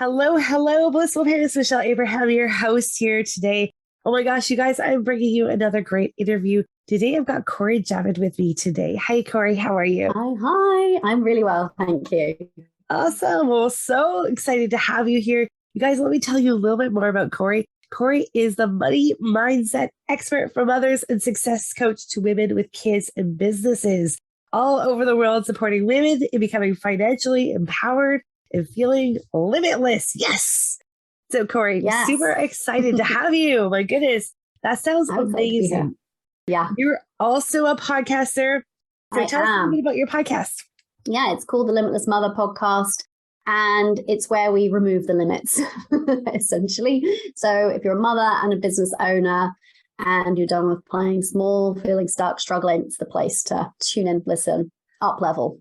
Hello, blissful parents. Michelle Abraham, your host here today. Oh my gosh, you guys, I'm bringing you another great interview. Today, I've got Cori Javid with me today. Hi, Cori. How are you? Hi. I'm really well, thank you. Awesome. Well, so excited to have you here. You guys, let me tell you a little bit more about Cori. Cori is the money mindset expert for mothers and success coach to women with kids and businesses all over the world, supporting women in becoming financially empowered and feeling limitless. Yes. So, Cori, Yes. super excited to have you. My goodness, that sounds I'm excited to be here. amazing. Yeah, You're also a podcaster. So, I tell us a little am. bit about your podcast. Yeah, it's called the Limitless Mother podcast, and it's where we remove the limits, essentially. So if you're a mother and a business owner and you're done with playing small, feeling stuck, struggling, it's the place to tune in, listen, up level.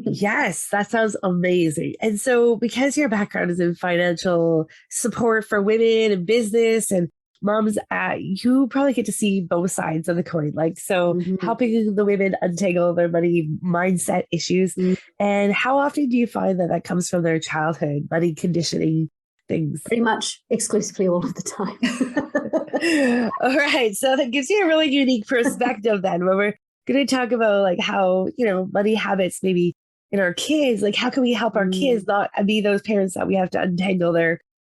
Yes, that sounds amazing. And so, because your background is in financial support for women and business and moms, you probably get to see both sides of the coin. Like, so Mhm. helping the women untangle their money mindset issues. Mm, And how often do you find that that comes from their childhood, money conditioning things? Pretty much exclusively all of the time. All right. So that gives you a really unique perspective then when we're going to talk about like how, money habits maybe in our kids, like how can we help our kids Mm, not be those parents that we have to untangle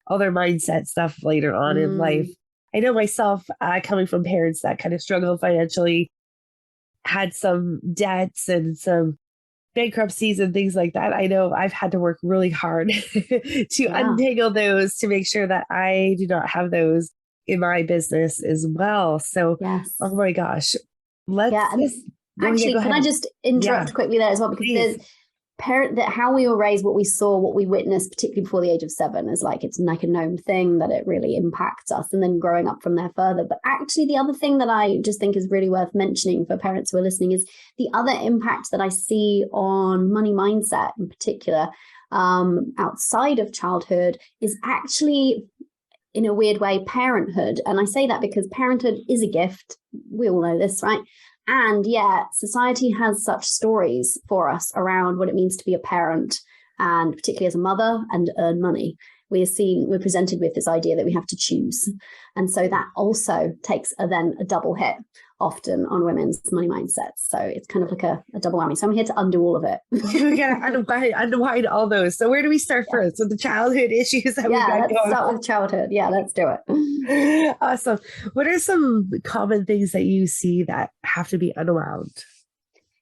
all their mindset stuff later on in life. mm. I know myself coming from parents that kind of struggled financially, had some debts and some bankruptcies and things like that. I know I've had to work really hard to Yeah. untangle those to make sure that I do not have those in my business as well. So, Yes. oh my gosh, let's Yeah, and just, oh yeah, actually, go can I ahead. just Yeah, interrupt quickly there as well? Because please. the parent that how we were raised, what we saw, what we witnessed, particularly before the age of 7, is like it's like a known thing that it really impacts us, and then growing up from there further. But actually, the other thing that I just think is really worth mentioning for parents who are listening is the other impact that I see on money mindset in particular, outside of childhood, is actually in a weird way parenthood. And I say that because parenthood is a gift. We all know this, right? And yet society has such stories for us around what it means to be a parent, and particularly as a mother, and earn money. We're presented with this idea that we have to choose. And so that also takes then a double hit often on women's money mindsets. So it's kind of like a double whammy. So I'm here to undo all of it. We gotta unwind all those. So where do we start Yeah. first? With the childhood issues that we've Yeah, got let's going start with childhood. Yeah, let's do it. on? Awesome. What are some common things that you see that have to be unwound?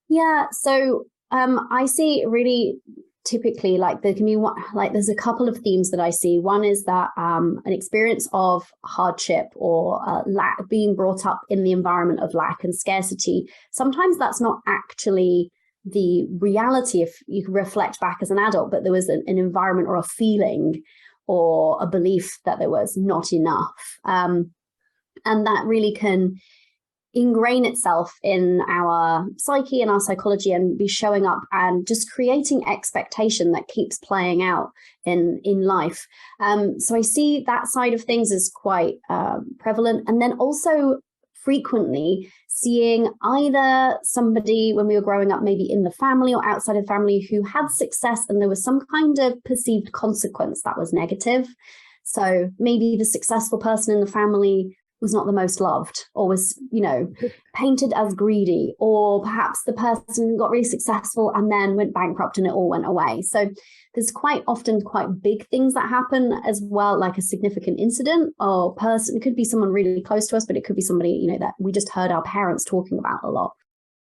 Yeah, so I see really typically like there can be like there's a couple of themes that I see. One is that an experience of hardship or lack, being brought up in the environment of lack and scarcity. Sometimes that's not actually the reality if you can reflect back as an adult, but there was an environment or a feeling or a belief that there was not enough. And that really can ingrain itself in our psyche and our psychology and be showing up and just creating expectation that keeps playing out in life. So I see that side of things as quite prevalent. And then also frequently seeing either somebody when we were growing up, maybe in the family or outside of the family, who had success and there was some kind of perceived consequence that was negative. So maybe the successful person in the family was not the most loved, or was, painted as greedy, or perhaps the person got really successful and then went bankrupt and it all went away. So there's quite often quite big things that happen as well, like a significant incident or person. It could be someone really close to us, but it could be somebody, that we just heard our parents talking about a lot.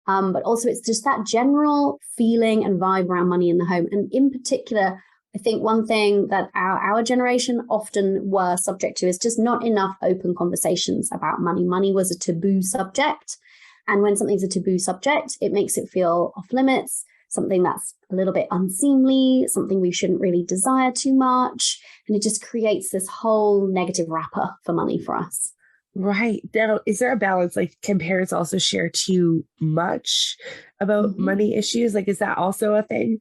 But also it's just that general feeling and vibe around money in the home. And in particular, I think one thing that our generation often were subject to is just not enough open conversations about money. Money was a taboo subject. And when something's a taboo subject, it makes it feel off limits, something that's a little bit unseemly, something we shouldn't really desire too much. And it just creates this whole negative wrapper for money for us. Right. Now, is there a balance? Like, can parents also share too much about Mm-hmm. money issues? Like, is that also a thing?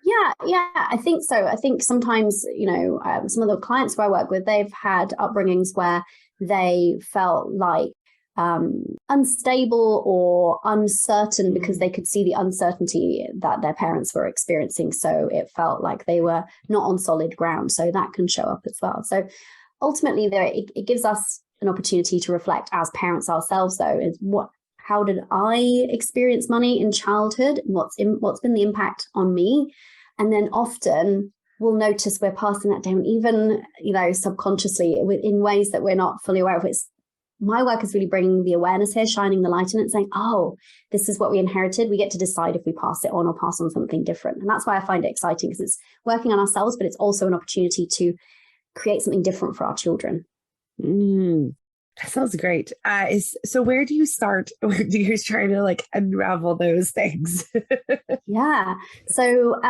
Yeah, I think so. I think sometimes, some of the clients who I work with, they've had upbringings where they felt like unstable or uncertain because they could see the uncertainty that their parents were experiencing. So it felt like they were not on solid ground. So that can show up as well. So ultimately, it gives us an opportunity to reflect as parents ourselves, though, is how did I experience money in childhood? What's been the impact on me? And then often we'll notice we're passing that down, even, subconsciously in ways that we're not fully aware of. My work is really bringing the awareness here, shining the light in it, saying, oh, this is what we inherited. We get to decide if we pass it on or pass on something different. And that's why I find it exciting, because it's working on ourselves, but it's also an opportunity to create something different for our children. That sounds great. So where do you start when you're trying to unravel those things? Yeah. So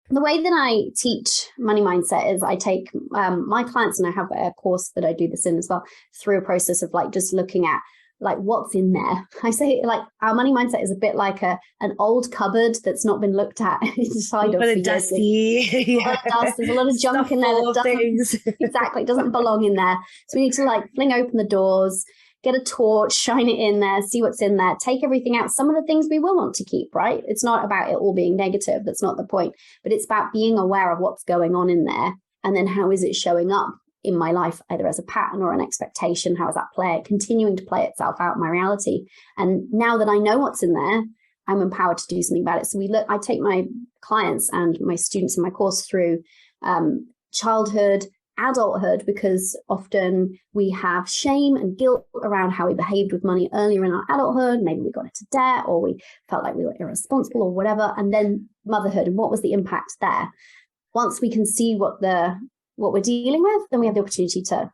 the way that I teach money mindset is I take my clients, and I have a course that I do this in as well, through a process of just looking at what's in there. I say our money mindset is a bit like an old cupboard that's not been looked at inside of for years. Dusty. There's a lot of junk in there that doesn't belong in there. So we need to fling open the doors, get a torch, shine it in there, see what's in there, take everything out. Some of the things we will want to keep, right? It's not about it all being negative. That's not the point. But it's about being aware of what's going on in there. And then how is it showing up in my life, either as a pattern or an expectation? How is that continuing to play itself out in my reality? And now that I know what's in there, I'm empowered to do something about it. So I take my clients and my students in my course through childhood, adulthood, because often we have shame and guilt around how we behaved with money earlier in our adulthood. Maybe we got into debt, or we felt like we were irresponsible or whatever. And then motherhood, and what was the impact there? Once we can see what we're dealing with, then we have the opportunity to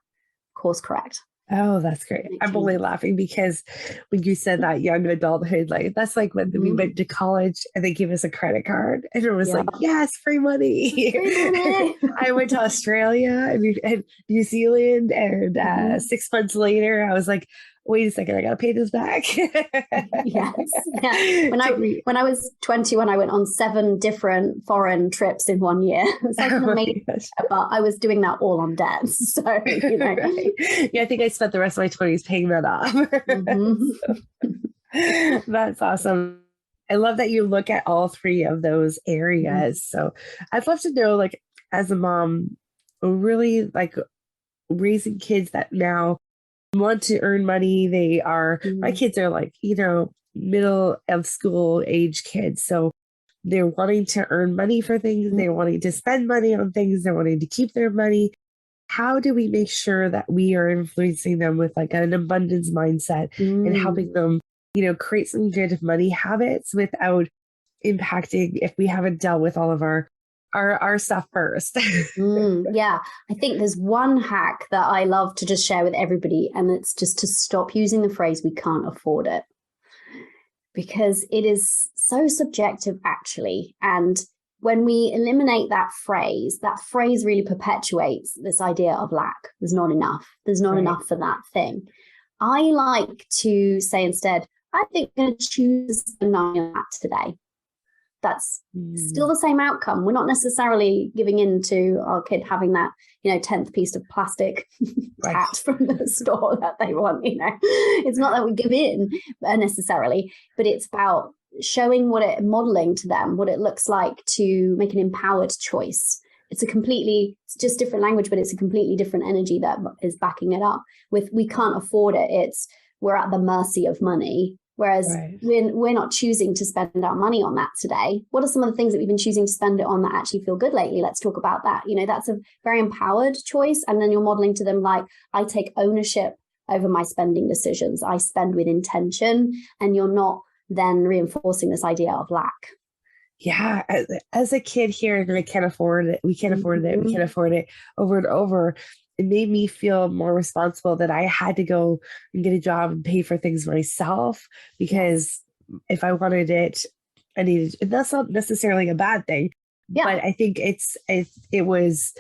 course correct. Oh, that's great. I'm only laughing because when you said that young adulthood, that's when we went to college and they gave us a credit card, and it was yes, free money. Free money. I went to Australia and New Zealand, and 6 months later, I was like, wait a second, I got to pay this back. Yes. Yeah. When I was 21, I went on 7 different foreign trips in 1 year. It's amazing, but I was doing that all on debt. So, Right. Yeah, I think I spent the rest of my 20s paying that off. So, that's awesome. I love that you look at all 3 of those areas. So I'd love to know, as a mom, really raising kids that now want to earn money. They are, my kids are middle of school age kids. So they're wanting to earn money for things. They're wanting to spend money on things. They're wanting to keep their money. How do we make sure that we are influencing them with an abundance mindset and helping them, create some good money habits without impacting if we haven't dealt with all of our stuff first? Yeah, I think there's one hack that I love to just share with everybody, and it's just to stop using the phrase "we can't afford it," because it is so subjective, actually. And when we eliminate that phrase really perpetuates this idea of lack. There's not enough. There's not enough for that thing. I like to say instead, I think I'm going to choose to spend money on that today. That's still the same outcome. We're not necessarily giving in to our kid having that, 10th piece of plastic tat from the store that they want. It's not that we give in necessarily, but it's about modeling to them what it looks like to make an empowered choice. It's just different language, but it's a completely different energy that is backing it up. With we can't afford it. We're at the mercy of money. Whereas we're not choosing to spend our money on that today. What are some of the things that we've been choosing to spend it on that actually feel good lately? Let's talk about that. That's a very empowered choice. And then you're modeling to them I take ownership over my spending decisions. I spend with intention, and you're not then reinforcing this idea of lack. Yeah. As a kid here, I can't afford it. We can't afford it. We can't afford it over and over. It made me feel more responsible that I had to go and get a job and pay for things myself, because if I wanted it, I needed it. That's not necessarily a bad thing, but I think it was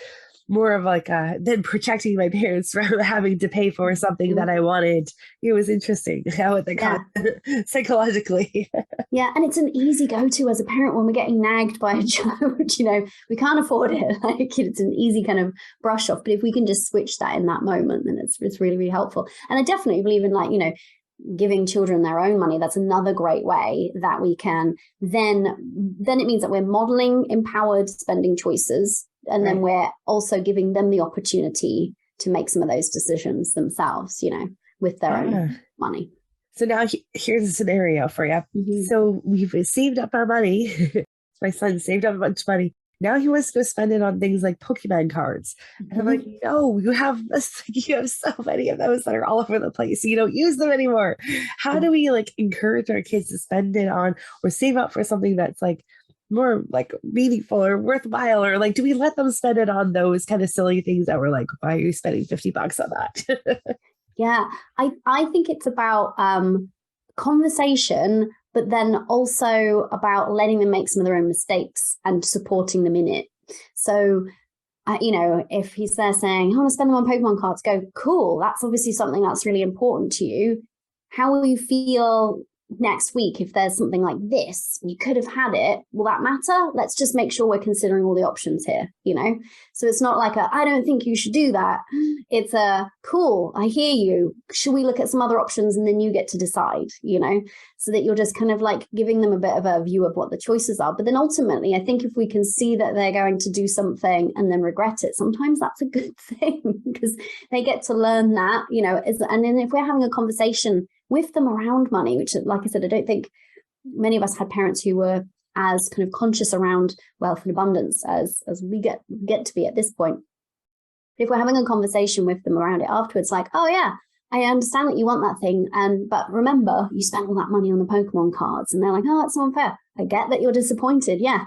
more of like than protecting my parents from having to pay for something that I wanted. It was interesting how it got psychologically. Yeah, and it's an easy go-to as a parent when we're getting nagged by a child. We can't afford it. Like, it's an easy kind of brush off. But if we can just switch that in that moment, then it's really, really helpful. And I definitely believe in, like, giving children their own money. That's another great way that we can then it means that we're modeling empowered spending choices, and then we're also giving them the opportunity to make some of those decisions themselves, with their own money. So now here's a scenario for you. Mm-hmm. So we've saved up our money. My son saved up a bunch of money. Now he wants to go spend it on things like Pokemon cards. And I'm like, no, you have so many of those that are all over the place. You don't use them anymore. How do we like encourage our kids to spend it on or save up for something that's like more like meaningful or worthwhile? Or like, do we let them spend it on those kind of silly things that we're like, why are you spending $50 on that? Yeah, I think it's about conversation, but then also about letting them make some of their own mistakes and supporting them in it. So, if he's there saying, I want to spend them on Pokemon cards, go, cool, that's obviously something that's really important to you. How will you feel next week if there's something like this? You could have had it. Will that matter? Let's just make sure we're considering all the options here, So it's not like I don't think you should do that. It's cool, I hear you. Should we look at some other options and then you get to decide, so that you're just kind of like giving them a bit of a view of what the choices are. But then ultimately, I think if we can see that they're going to do something and then regret it, sometimes that's a good thing because they get to learn that, and then if we're having a conversation with them around money, which, like I said, I don't think many of us had parents who were as kind of conscious around wealth and abundance as we get to be at this point. If we're having a conversation with them around it afterwards, like, oh yeah, I understand that you want that thing, but remember, you spent all that money on the Pokemon cards, and they're like, oh, that's so unfair. I get that you're disappointed. Yeah,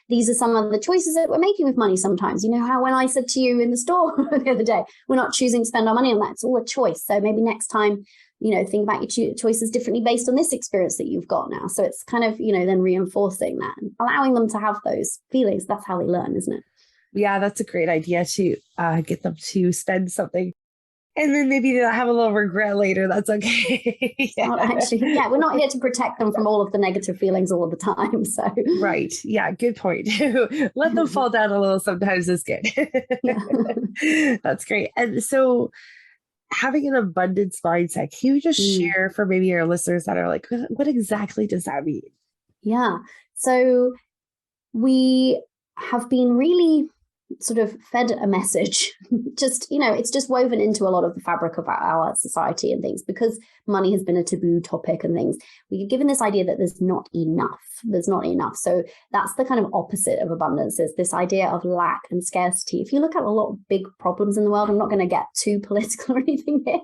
these are some of the choices that we're making with money sometimes. You know how when I said to you in the store the other day, we're not choosing to spend our money on that. It's all a choice. So maybe next time, think about your choices differently based on this experience that you've got now. So it's kind of, then reinforcing that and allowing them to have those feelings. That's how they learn, isn't it? Yeah, that's a great idea to get them to spend something. And then maybe they'll have a little regret later. That's okay. We're not here to protect them from all of the negative feelings all of the time. So right. Yeah, good point. Let them fall down a little sometimes is good. That's great. And so having an abundance mindset, can you just share for maybe our listeners that are like, what exactly does that mean? Yeah. So we have been really sort of fed a message, just, it's just woven into a lot of the fabric of our society and things, because money has been a taboo topic and things. We're given this idea that there's not enough. So that's the kind of opposite of abundance, is this idea of lack and scarcity. If you look at a lot of big problems in the world, I'm not going to get too political or anything here,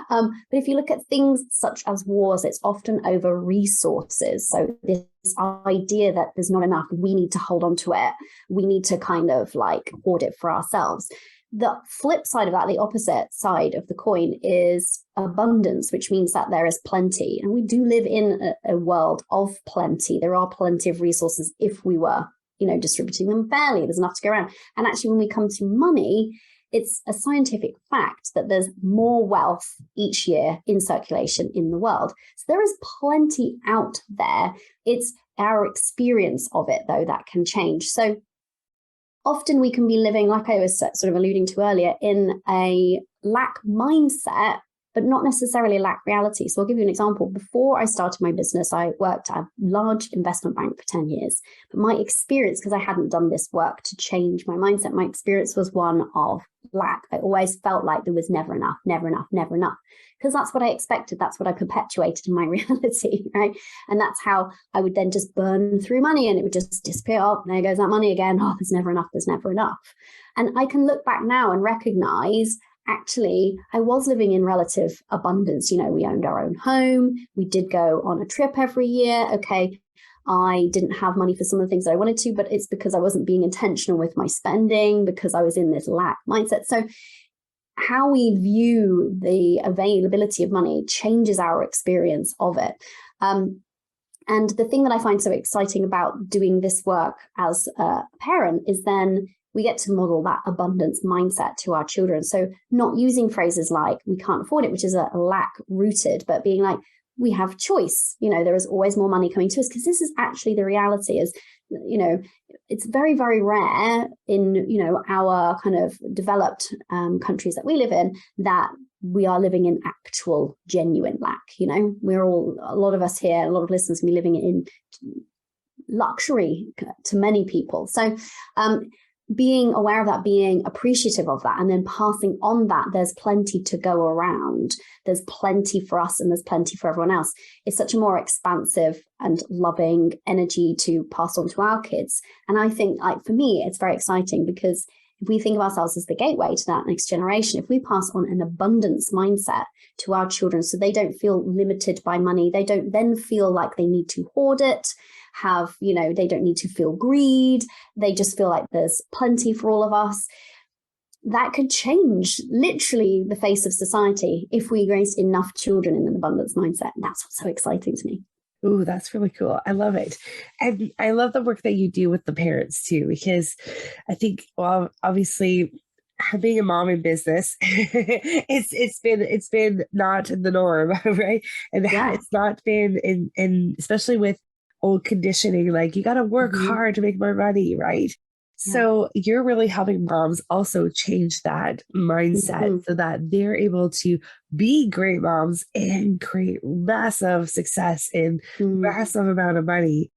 but if you look at things such as wars, it's often over resources. So this idea that there's not enough, we need to hold on to it. We need to kind of like hoard it for ourselves. The flip side of that, the opposite side of the coin, is abundance, which means that there is plenty. And we do live in a world of plenty. There are plenty of resources if we were, distributing them fairly. There's enough to go around. And actually, when we come to money, it's a scientific fact that there's more wealth each year in circulation in the world. So there is plenty out there. It's our experience of it, though, that can change. So often we can be living, like I was sort of alluding to earlier, in a lack mindset, but not necessarily lack reality. So I'll give you an example. Before I started my business, I worked at a large investment bank for 10 years. But my experience, because I hadn't done this work to change my mindset, my experience was one of lack. I always felt like there was never enough, because that's what I expected. That's what I perpetuated in my reality, right? And that's how I would then just burn through money, and it would just disappear. Oh, there goes that money again. Oh, there's never enough. And I can look back now and recognize, actually, I was living in relative abundance. We owned our own home. We did go on a trip every year. Okay, I didn't have money for some of the things that I wanted to, but it's because I wasn't being intentional with my spending, because I was in this lack mindset. So how we view the availability of money changes our experience of it. And the thing that I find so exciting about doing this work as a parent is then we get to model that abundance mindset to our children. So not using phrases like we can't afford it, which is a lack rooted, but being like, we have choice. There is always more money coming to us, because this is actually the reality is, it's very, very rare in, our kind of developed countries that we live in that we are living in actual genuine lack. We're all, a lot of us here, a lot of listeners, be living in luxury to many people. So being aware of that, being appreciative of that, and then passing on that, there's plenty to go around. There's plenty for us and there's plenty for everyone else. It's such a more expansive and loving energy to pass on to our kids. And I think, like, for me, it's very exciting, because if we think of ourselves as the gateway to that next generation, if we pass on an abundance mindset to our children so they don't feel limited by money, they don't then feel like they need to hoard it, they don't need to feel greed, they just feel like there's plenty for all of us. That could change literally the face of society if we raised enough children in an abundance mindset. And that's what's so exciting to me. Ooh, that's really cool. I love it. And I love the work that you do with the parents too, because I think, well, obviously being a mom in business, it's been not the norm, right? And it's not been in especially with old conditioning, like you got to work hard to make more money, right? So you're really helping moms also change that mindset so that they're able to be great moms and create massive success and massive amount of money.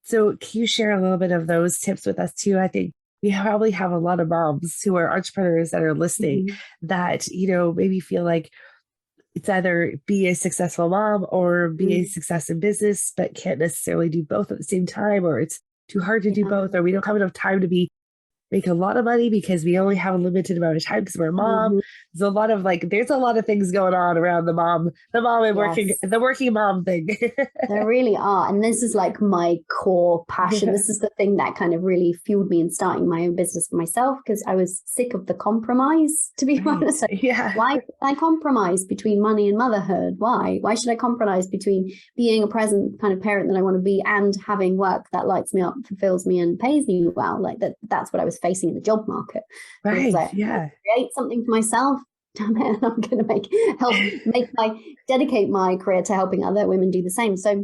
So can you share a little bit of those tips with us too? I think we probably have a lot of moms who are entrepreneurs that are listening that, maybe feel like it's either be a successful mom or be a success in business, but can't necessarily do both at the same time, or it's too hard to do both, or we don't have enough time to make a lot of money because we only have a limited amount of time because we're a mom. There's a lot of things going on around the mom and the working mom thing. There really are. And this is like my core passion. This is the thing that kind of really fueled me in starting my own business for myself, because I was sick of the compromise, to be honest. Why should I compromise between money and motherhood? Why should I compromise between being a present kind of parent that I want to be and having work that lights me up, fulfills me and pays me well? Like that's what I was facing in the job market. Right. Create something for myself. Damn it, I'm going to dedicate my career to helping other women do the same. So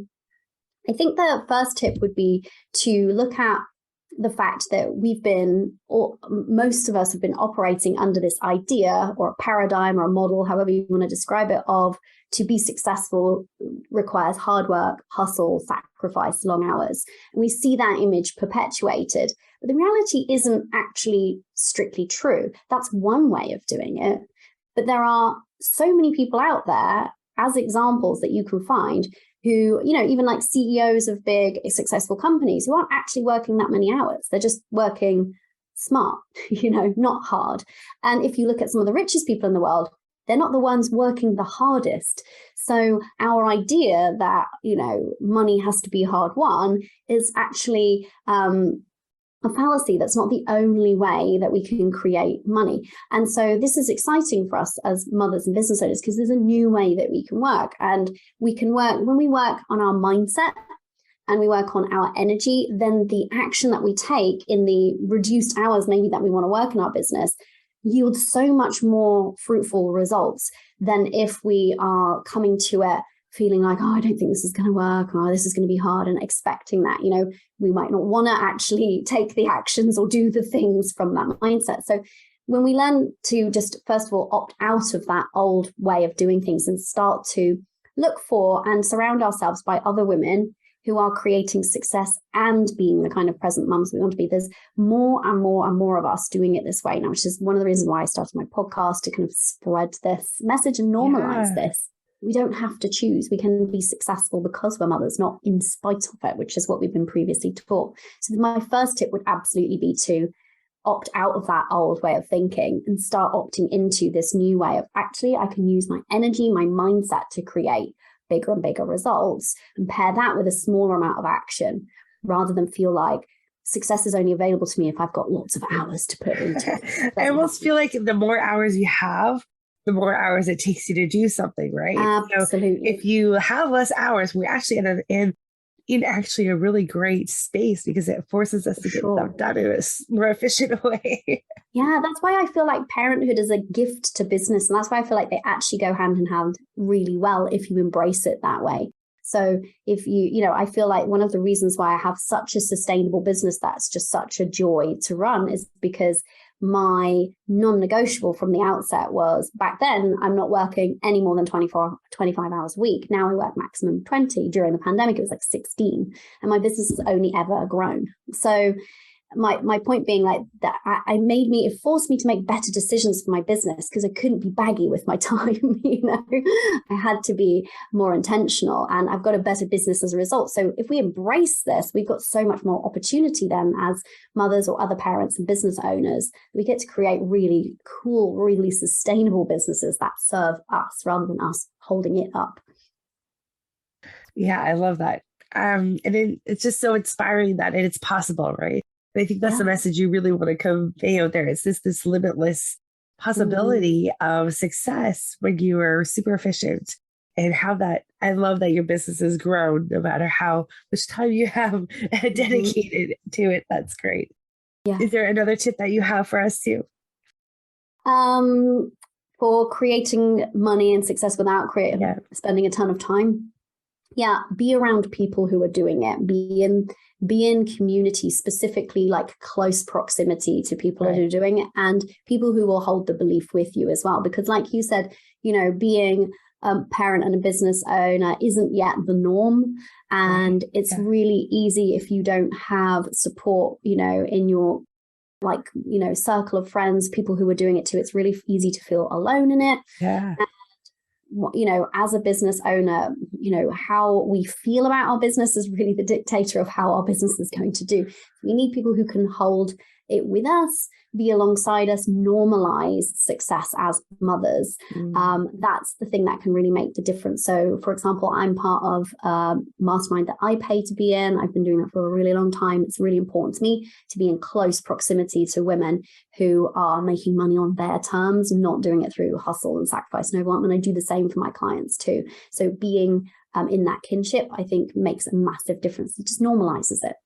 I think the first tip would be to look at the fact that most of us have been operating under this idea or a paradigm or a model, however you want to describe it, of to be successful requires hard work, hustle, sacrifice, long hours. And we see that image perpetuated. But the reality isn't actually strictly true. That's one way of doing it. But there are so many people out there as examples that you can find who, even like CEOs of big successful companies who aren't actually working that many hours. They're just working smart, not hard. And if you look at some of the richest people in the world, they're not the ones working the hardest. So our idea that, money has to be hard won is actually a fallacy. That's not the only way that we can create money. And so this is exciting for us as mothers and business owners, because there's a new way that we can work. And we can work, when we work on our mindset and we work on our energy, then the action that we take in the reduced hours maybe that we want to work in our business yields so much more fruitful results than if we are coming to it feeling like, I don't think this is going to work, or this is going to be hard, and expecting that, we might not want to actually take the actions or do the things from that mindset. So when we learn to just, first of all, opt out of that old way of doing things and start to look for and surround ourselves by other women who are creating success and being the kind of present mums we want to be, there's more and more and more of us doing it this way now, which is one of the reasons why I started my podcast, to kind of spread this message and normalize this. We don't have to choose. We can be successful because we're mothers, not in spite of it, which is what we've been previously taught. So my first tip would absolutely be to opt out of that old way of thinking and start opting into this new way of, actually, I can use my energy, my mindset to create bigger and bigger results, and pair that with a smaller amount of action, rather than feel like success is only available to me if I've got lots of hours to put into it. I almost feel like the more hours you have, the more hours it takes you to do something, right? Absolutely. So if you have less hours, we're actually in in actually a really great space because it forces us to get stuff done in a more efficient way. Yeah, that's why I feel like parenthood is a gift to business. And that's why I feel like they actually go hand in hand really well if you embrace it that way. So if I feel like one of the reasons why I have such a sustainable business that's just such a joy to run is because my non-negotiable from the outset was, back then, I'm not working any more than 25 hours a week. Now I work maximum 20. During the pandemic, it was like 16. And my business has only ever grown. So my point being like that it forced me to make better decisions for my business because I couldn't be baggy with my time. I had to be more intentional, and I've got a better business as a result. So if we embrace this, we've got so much more opportunity then as mothers or other parents and business owners. We get to create really cool, really sustainable businesses that serve us rather than us holding it up. Yeah, I love that. And it's just so inspiring that it's possible, right? I think that's the message you really want to convey out there. It's this limitless possibility of success when you are super efficient and how that. I love that your business has grown no matter how much time you have dedicated to it. That's great. Yeah. Is there another tip that you have for us too? For creating money and success without spending a ton of time. Yeah, be around people who are doing it. Be in community, specifically like close proximity to people who are doing it, and people who will hold the belief with you as well. Because like you said, being a parent and a business owner isn't yet the norm. And it's really easy if you don't have support, in your circle of friends, people who are doing it too. It's really easy to feel alone in it. Yeah. As a business owner, how we feel about our business is really the dictator of how our business is going to do. We need people who can hold it with us, be alongside us, normalize success as mothers. That's the thing that can really make the difference. So, for example, I'm part of a mastermind that I pay to be in. I've been doing that for a really long time. It's really important to me to be in close proximity to women who are making money on their terms, not doing it through hustle and sacrifice and overwhelm. And I do the same for my clients too. So being in that kinship, I think, makes a massive difference. It just normalizes it.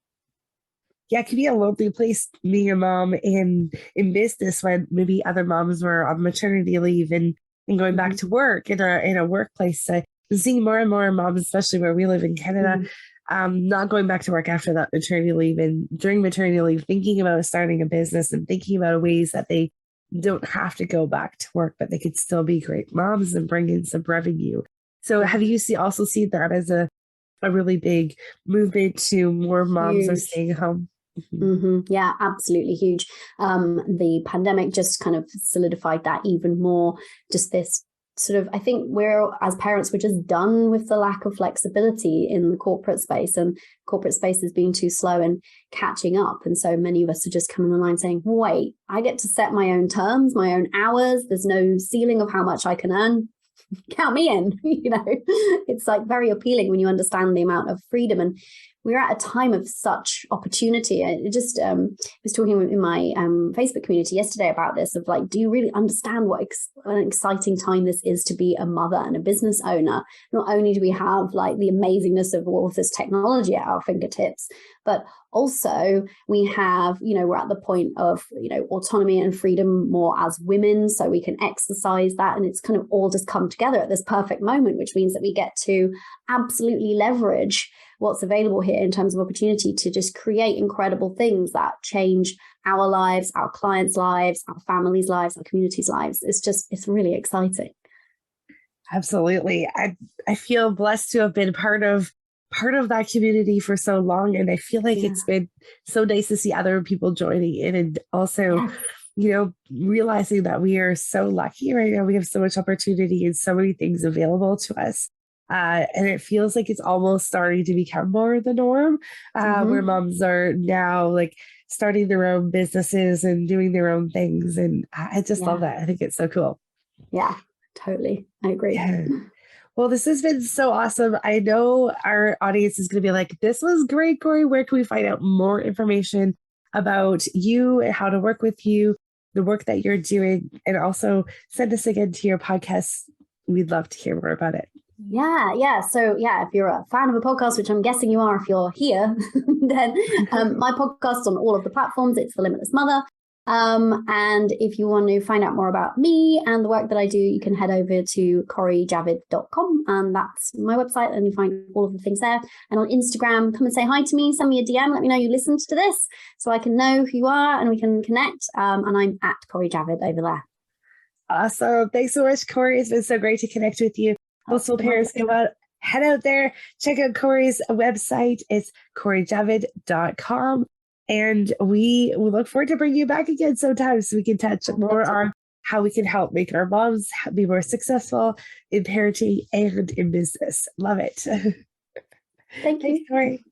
Yeah, it can be a lonely place being a mom in business when maybe other moms were on maternity leave and going back to work in a workplace. I'm seeing more and more moms, especially where we live in Canada, not going back to work after that maternity leave, and during maternity leave, thinking about starting a business and thinking about ways that they don't have to go back to work, but they could still be great moms and bring in some revenue. So have you also seen that as a really big movement to more moms are staying home? Yeah, absolutely huge. The pandemic just kind of solidified that even more. Just this sort of, I think as parents, we're just done with the lack of flexibility in the corporate space, and corporate space is being too slow and catching up. And so many of us are just coming online saying, wait, I get to set my own terms, my own hours. There's no ceiling of how much I can earn. Count me in. It's like very appealing when you understand the amount of freedom. And we're at a time of such opportunity. I just was talking in my Facebook community yesterday about this, of like, do you really understand what an exciting time this is to be a mother and a business owner? Not only do we have like the amazingness of all of this technology at our fingertips, but also we have, we're at the point of, autonomy and freedom more as women, so we can exercise that. And it's kind of all just come together at this perfect moment, which means that we get to absolutely leverage what's available here in terms of opportunity to just create incredible things that change our lives, our clients' lives, our families' lives, our communities' lives. It's really exciting. Absolutely. I feel blessed to have been part of that community for so long. And I feel like it's been so nice to see other people joining in, and also, realizing that we are so lucky right now. We have so much opportunity and so many things available to us. And it feels like it's almost starting to become more the norm, where moms are now like starting their own businesses and doing their own things. And I just love that. I think it's so cool. Yeah, totally. I agree. Yeah. Well, this has been so awesome. I know our audience is going to be like, this was great, Cori. Where can we find out more information about you and how to work with you, the work that you're doing, and also send us again to your podcast. We'd love to hear more about it. Yeah. So if you're a fan of a podcast, which I'm guessing you are if you're here, then my podcast's on all of the platforms. It's The Limitless Mother. And if you want to find out more about me and the work that I do, you can head over to corijavid.com, and that's my website, and you find all of the things there. And on Instagram, come and say hi to me, send me a DM, let me know you listened to this so I can know who you are and we can connect. And I'm at Cori Javid over there. Awesome. Thanks so much, Cori. It's been so great to connect with you. Also, parents, head out there, check out Cori's website. It's corijavid.com. And we look forward to bringing you back again sometime so we can touch more on how we can help make our moms be more successful in parenting and in business. Love it. Thank you. Thanks, Cori.